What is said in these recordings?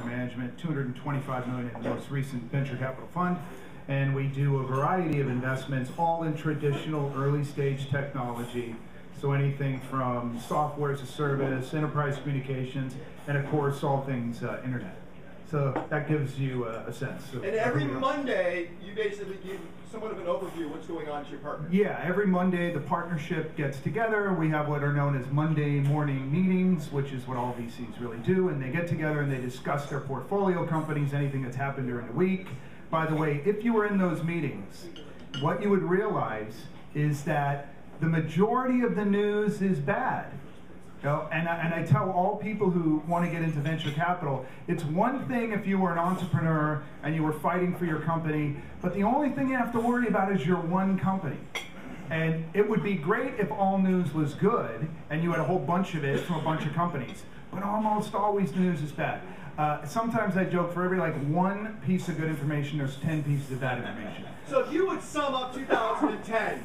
management, $225 million in the most recent venture capital fund, and we do a variety of investments, all in traditional early stage technology. So anything from software as a service, enterprise communications, and of course all things internet. So that gives you a sense. And every Monday, you basically give somewhat of an overview of what's going on to your partner. Yeah, every Monday the partnership gets together. We have what are known as Monday morning meetings, which is what all VCs really do. And they get together and they discuss their portfolio companies, anything that's happened during the week. By the way, if you were in those meetings, what you would realize is that the majority of the news is bad. And I tell all people who want to get into venture capital, it's one thing if you were an entrepreneur and you were fighting for your company, but the only thing you have to worry about is your one company. And it would be great if all news was good and you had a whole bunch of it from a bunch of companies, but almost always the news is bad. Sometimes I joke, for every one piece of good information, there's 10 pieces of bad information. So if you would sum up 2010,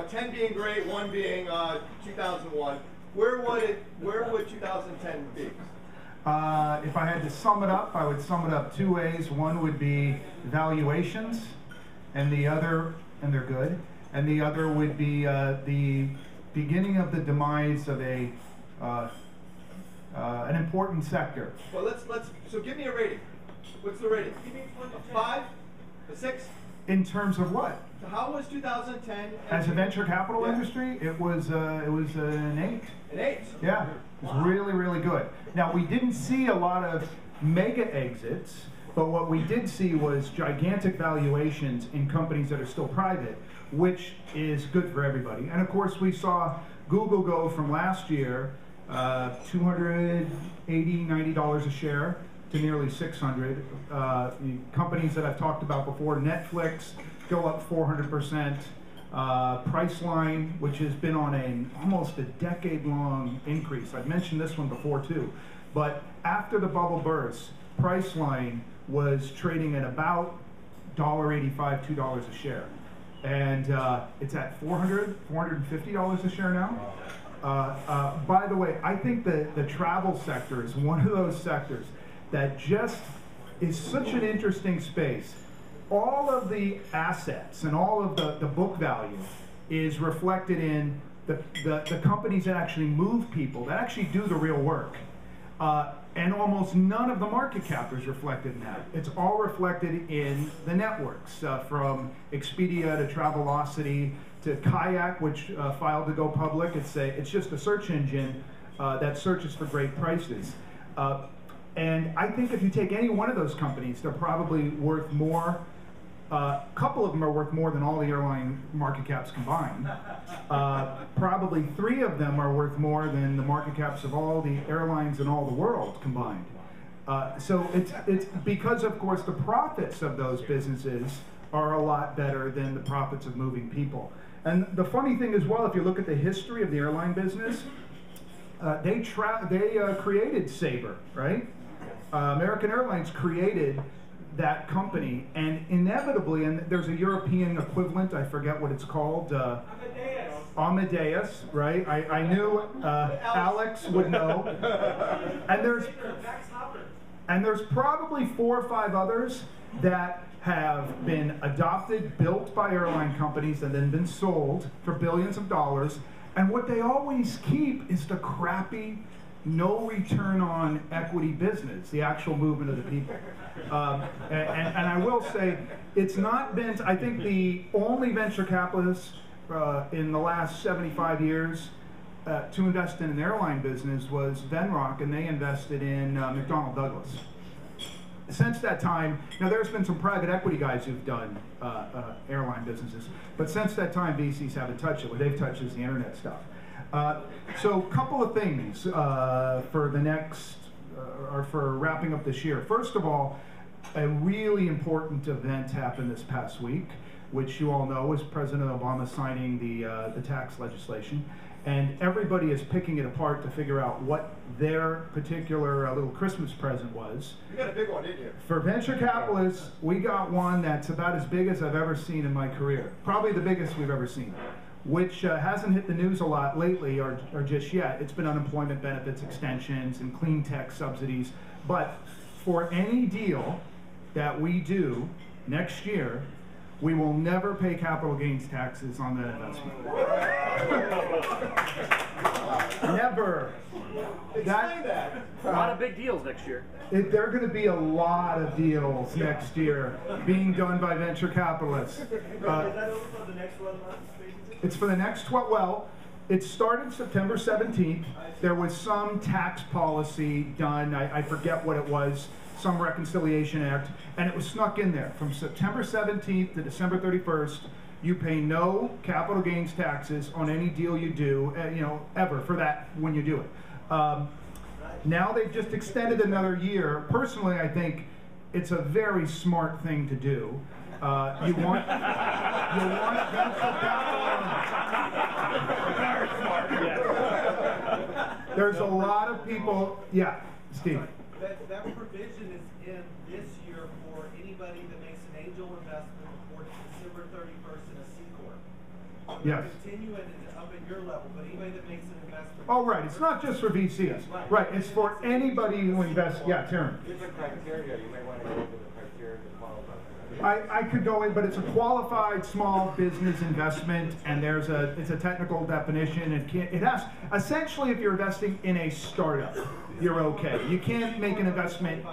10 being great, 1 being 2001, where would 2010 be? If I had to sum it up, I would sum it up two ways. One would be valuations, and the other, and they're good, and the other would be the beginning of the demise of an important sector. Well, so give me a rating. What's the rating? A 5? A 6? In terms of what? So how was 2010? As a venture capital industry, it was an 8. An 8? Yeah, it was really, really good. Now, we didn't see a lot of mega exits, but what we did see was gigantic valuations in companies that are still private, which is good for everybody. And of course, we saw Google go from last year, $280, $90 a share, to nearly 600. Companies that I've talked about before, Netflix, go up 400%. Priceline, which has been on almost a decade-long increase. I've mentioned this one before too. But after the bubble burst, Priceline was trading at about $1.85, $2 a share. And it's at $400, $450 a share now. By the way, I think the travel sector is one of those sectors that just is such an interesting space. All of the assets and all of the book value is reflected in the companies that actually move people, that actually do the real work. And almost none of the market cap is reflected in that. It's all reflected in the networks, from Expedia to Travelocity to Kayak, which filed to go public. It's just a search engine that searches for great prices. And I think if you take any one of those companies, they're probably worth more. A couple of them are worth more than all the airline market caps combined. Probably 3 of them are worth more than the market caps of all the airlines in all the world combined. So it's because, of course, the profits of those businesses are a lot better than the profits of moving people. And the funny thing as well, if you look at the history of the airline business, they created Sabre, right? American Airlines created that company, and inevitably, and there's a European equivalent, I forget what it's called. Amadeus, right? I knew Alex would know. And there's probably 4 or 5 others that have been adopted, built by airline companies, and then been sold for billions of dollars. And what they always keep is the crappy, no return on equity business, the actual movement of the people. And I will say, it's not been, I think the only venture capitalists in the last 75 years to invest in an airline business was Venrock, and they invested in McDonnell Douglas. Since that time, now there's been some private equity guys who've done airline businesses, but since that time, VCs haven't touched it. What they've touched is the internet stuff. So a couple of things for the next, or for wrapping up this year. First of all, a really important event happened this past week, which you all know is President Obama signing the tax legislation. And everybody is picking it apart to figure out what their particular little Christmas present was. You got a big one, didn't you? For venture capitalists, we got one that's about as big as I've ever seen in my career. Probably the biggest we've ever seen, which hasn't hit the news a lot lately or just yet. It's been unemployment benefits extensions and clean tech subsidies. But for any deal that we do next year, we will never pay capital gains taxes on that investment. Never. Explain that. A lot of big deals next year. There are going to be a lot of deals next year being done by venture capitalists. Is that over for the next 12 months, basically? It's for the next 12, well, it started September 17th. There was some tax policy done, I forget what it was, some reconciliation act, and it was snuck in there. From September 17th to December 31st, you pay no capital gains taxes on any deal you do, ever for that when you do it. Now they've just extended another year. Personally, I think it's a very smart thing to do. You want venture capital. There's a lot of people. Yeah, Steve. That provision is in this year for anybody that makes an angel investment before December 31st in a C Corp. Yes. Continue it up at your level, but anybody that makes an investment. Oh, right. It's not just for VCs. Right. It's for anybody who invests. Yeah, Taryn. Different criteria. You may want to go into the criteria to qualify. I could go in, but it's a qualified small business investment, and it's a technical definition. It has essentially, if you're investing in a startup, you're okay. You can't make an investment.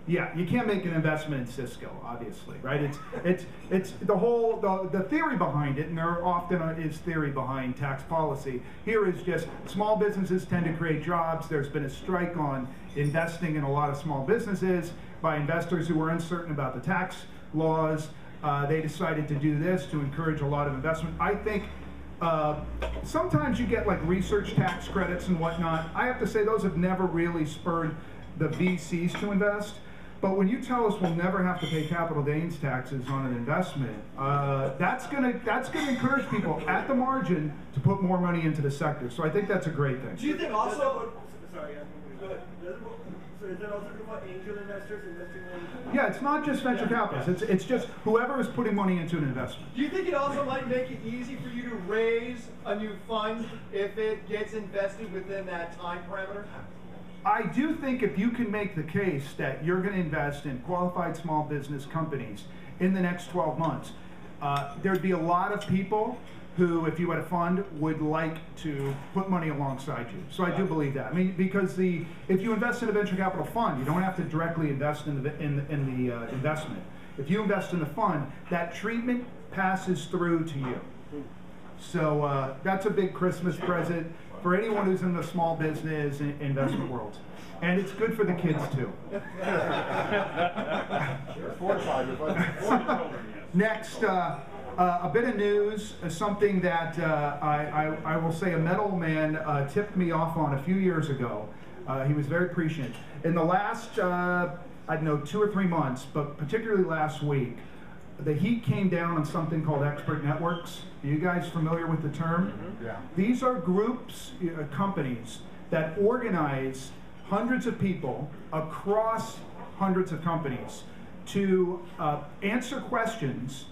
Yeah, you can't make an investment in Cisco, obviously, right? It's the whole the theory behind it, and there often is theory behind tax policy. Here is just small businesses tend to create jobs. There's been a strike on investing in a lot of small businesses by investors who were uncertain about the tax laws. They decided to do this to encourage a lot of investment. I think sometimes you get like research tax credits and whatnot. I have to say those have never really spurred the VCs to invest. But when you tell us we'll never have to pay capital gains taxes on an investment, that's gonna encourage people at the margin to put more money into the sector. So I think that's a great thing. Do you think also? Sorry, go ahead. So is that also true for angel investors investing in? Yeah, it's not just venture capitalists. It's just whoever is putting money into an investment. Do you think it also might make it easy for you to raise a new fund if it gets invested within that time parameter? I do think if you can make the case that you're going to invest in qualified small business companies in the next 12 months, there'd be a lot of people who, if you had a fund, would like to put money alongside you. So I do believe that. I mean, because if you invest in a venture capital fund, you don't have to directly invest in the investment. If you invest in the fund, that treatment passes through to you. So that's a big Christmas present for anyone who's in the small business investment world. And it's good for the kids too. Next, a bit of news, something that I will say a metal man tipped me off on a few years ago. He was very appreciative. In the last, I don't know, 2 or 3 months, but particularly last week, the heat came down on something called expert networks. Are you guys familiar with the term? Mm-hmm. Yeah. These are groups, companies that organize hundreds of people across hundreds of companies to answer questions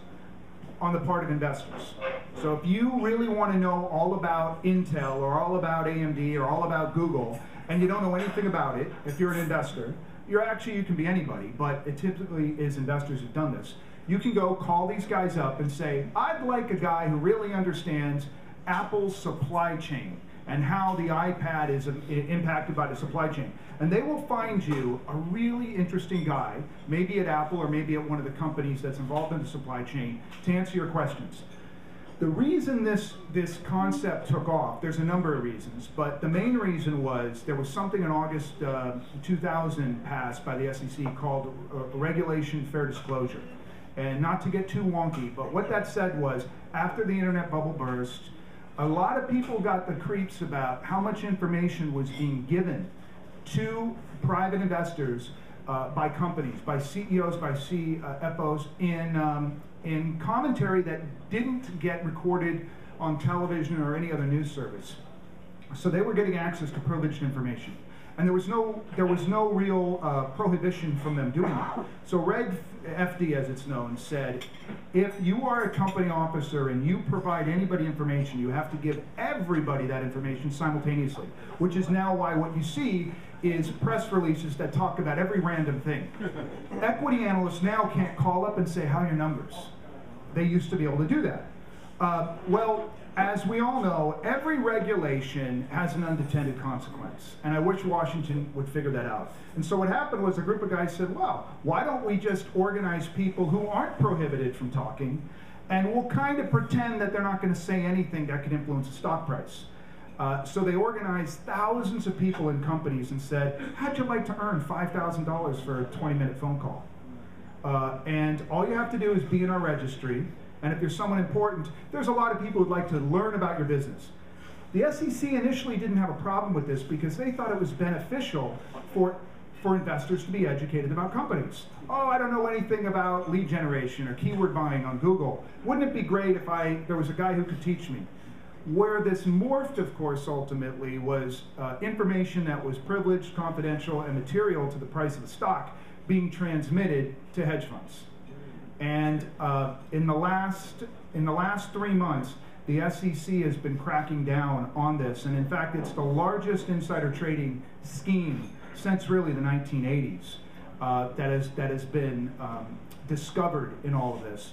on the part of investors. So if you really want to know all about Intel or all about AMD or all about Google and you don't know anything about it, if you're an investor, you can be anybody, but it typically is investors who've done this. You can go call these guys up and say, I'd like a guy who really understands Apple's supply chain and how the iPad is impacted by the supply chain. And they will find you a really interesting guy, maybe at Apple or maybe at one of the companies that's involved in the supply chain, to answer your questions. The reason this concept took off, there's a number of reasons, but the main reason was there was something in August 2000 passed by the SEC called Regulation Fair Disclosure. And not to get too wonky, but what that said was, after the internet bubble burst, a lot of people got the creeps about how much information was being given to private investors by companies, by CEOs, by CFOs, in commentary that didn't get recorded on television or any other news service. So they were getting access to privileged information. And there was no real prohibition from them doing it. So Reg FD, as it's known, said, if you are a company officer and you provide anybody information, you have to give everybody that information simultaneously, which is now why what you see is press releases that talk about every random thing. Equity analysts now can't call up and say, how are your numbers? They used to be able to do that. Well, as we all know, every regulation has an unintended consequence, and I wish Washington would figure that out. And so what happened was a group of guys said, well, why don't we just organize people who aren't prohibited from talking, and we'll kind of pretend that they're not going to say anything that could influence the stock price. So they organized thousands of people in companies and said, how'd you like to earn $5,000 for a 20-minute phone call? And all you have to do is be in our registry. And if you're someone important, there's a lot of people who'd like to learn about your business. The SEC initially didn't have a problem with this because they thought it was beneficial for investors to be educated about companies. Oh, I don't know anything about lead generation or keyword buying on Google. Wouldn't it be great if there was a guy who could teach me? Where this morphed, of course, ultimately was information that was privileged, confidential, and material to the price of the stock being transmitted to hedge funds. And in the last 3 months, the SEC has been cracking down on this, and in fact, it's the largest insider trading scheme since really the 1980s that has been discovered in all of this.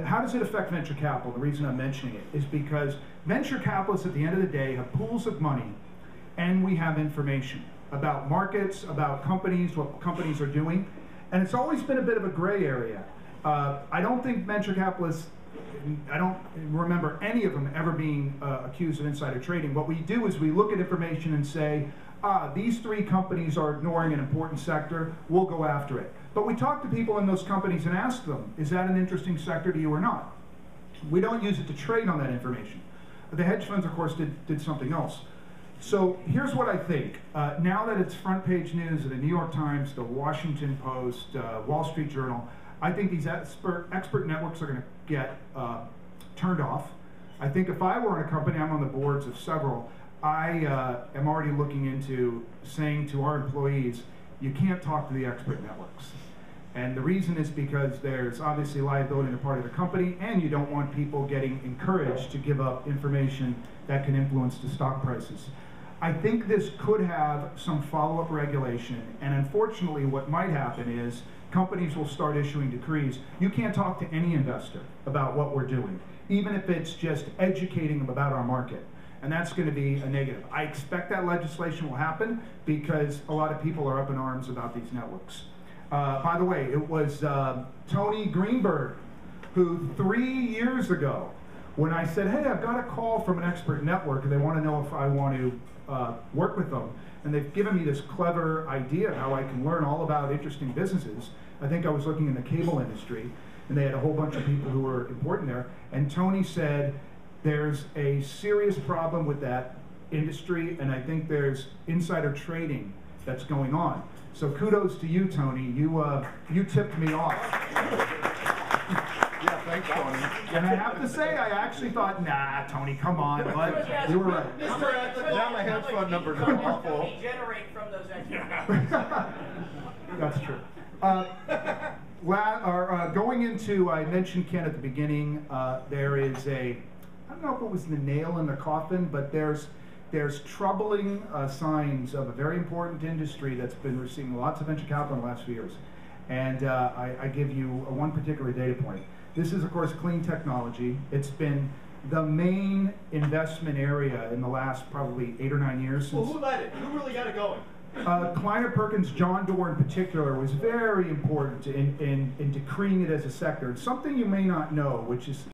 How does it affect venture capital? The reason I'm mentioning it is because venture capitalists at the end of the day have pools of money, and we have information about markets, about companies, what companies are doing. And it's always been a bit of a gray area. I don't think venture capitalists, I don't remember any of them ever being accused of insider trading. What we do is we look at information and say, these 3 companies are ignoring an important sector, we'll go after it. But we talk to people in those companies and ask them, is that an interesting sector to you or not? We don't use it to trade on that information. The hedge funds, of course, did something else. So here's what I think. Now that it's front page news of the New York Times, the Washington Post, Wall Street Journal, I think these expert networks are going to get turned off. I think if I were in a company, I'm on the boards of several, I am already looking into saying to our employees, you can't talk to the expert networks. And the reason is because there's obviously liability on the part of the company, and you don't want people getting encouraged to give up information that can influence the stock prices. I think this could have some follow-up regulation, and unfortunately what might happen is companies will start issuing decrees. You can't talk to any investor about what we're doing, even if it's just educating them about our market. And that's going to be a negative. I expect that legislation will happen because a lot of people are up in arms about these networks. By the way, it was Tony Greenberg who 3 years ago, when I said, hey, I've got a call from an expert network and they want to know if I want to work with them, and they've given me this clever idea of how I can learn all about interesting businesses. I think I was looking in the cable industry, and they had a whole bunch of people who were important there, and Tony said, there's a serious problem with that industry, and I think there's insider trading that's going on. So kudos to you, Tony. You tipped me off. Yeah, thanks, Tony. And I have to say, I actually thought, nah, Tony, come on, but you were right. Mr. Ethical. Now my hedge fund numbers are awful. Generate from those extra. That's true. Going into, I mentioned Ken at the beginning, there is I don't know if it was the nail in the coffin, but there's troubling signs of a very important industry that's been receiving lots of venture capital in the last few years. And I give you one particular data point. This is, of course, clean technology. It's been the main investment area in the last probably 8 or 9 years. Well, who led it? Who really got it going? Kleiner Perkins, John Doerr in particular, was very important in decreeing it as a sector. And something you may not know, which is